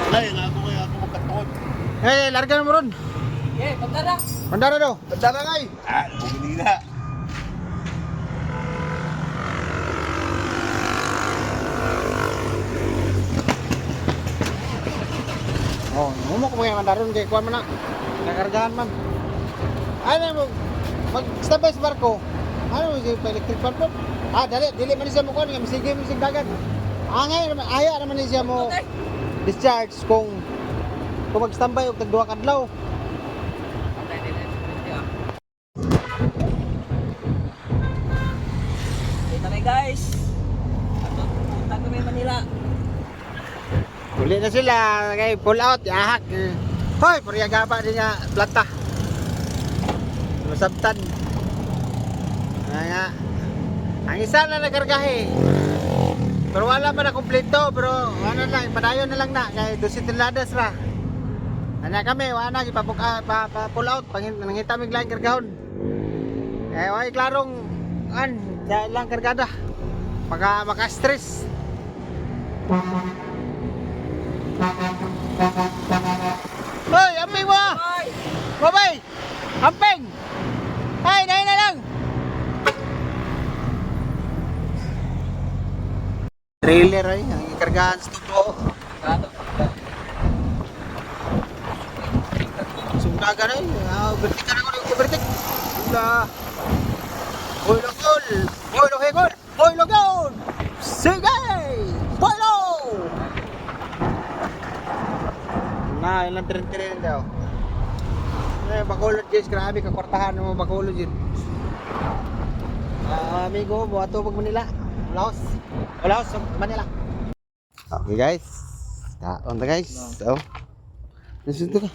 Wala yun, ako magkatuon. Larga mo ron. Pandara. Pandara daw. Tandara nga eh. Bumili na. Oh, ngumok mo yung mandaron kay kuan man na. Nakargahan man. Ano mo mag-stop sa barko. Ano mo si electric fan po? Dili man siya mo kuan nga sige mo sig dagat. Angay naman aya naman siya mo discharge kung mag-standby og tag-duha kadlaw. Kita na guys. Punta kami Manila. Uli na sila kay pull out yahak. Hoy, pariya gaba din nga plata. Masabtan. Nga. Ang isa na nakargahe. Pero wala pa na kumpleto, pero ano lang, padayon na lang na kay 12 toneladas ra. Ana kami, wala pa pull out pangita mig lang kargahon. Eh, way klarong lang kargada. Maka-stress. Hoy, amping mo! Babay! Amping! Ay, nahin na lang! Trailer ay, ang ikargahan sa tuto. Sumdaga na eh. Bertik ka na ko, bertik. Hoy, logol! Hoy, logol! Hoy, logol! Sige! Boilo! Na, ilang tirin-tirin daw. Bacolod guys, grabe kakwartahan mo Bacolod yun. Amigo, buhato pag Manila. Wala sa Manila. Okay guys. Kaon ta guys. So. Nasundo ka.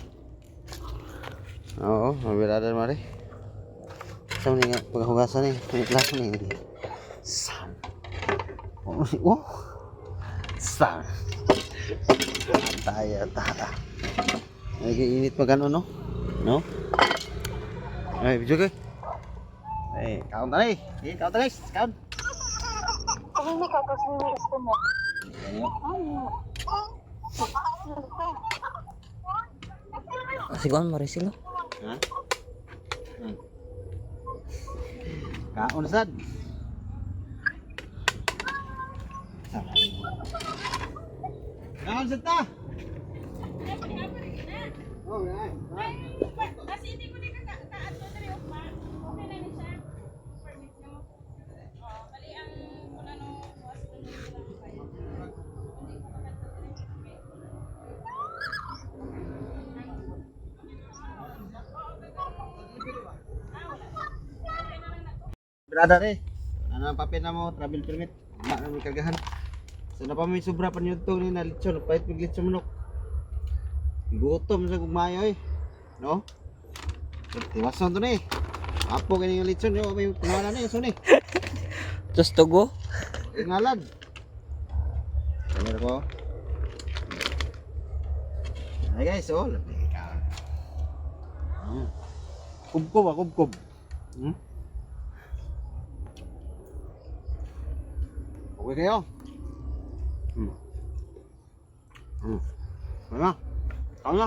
Oo, mabirada na mare. Saan nga paghugasan eh. Paghugasan eh. Sam. Oh. Sam. Tayo. Nag-iinit pa gano'n, no? No? Ay, video ko. Ay, kaon ta na eh. Sige, kaon ta guys. Kaon. Hindi ka kasi gusto mo. Sigon mo rin sila. Ha? Kaon sad. Kaon sad ta. Oh, right. Kasi hindi ko kaadto diri ugma. Okay na ni siya. Permit mo. Bali ang kuna no was kuno lang kaya. Hindi ko kaadto diri. Brother eh. Ano ang papel na mo? Travel permit. Wala na may kagahan. So na pa may sobra pa niyo to ni na lechon. Pahit pag lechon manok. Gutom sa gugmayo eh. No? Tiwason to na eh. Apo ganyan yung lechon. Yung may tingalan na eh. So na eh. Just to go. Tingalan. Kamera ko. Ay guys, oh. Lapit ka. Kubkob ah, kubkob. Okay kayo? Ano? Ano?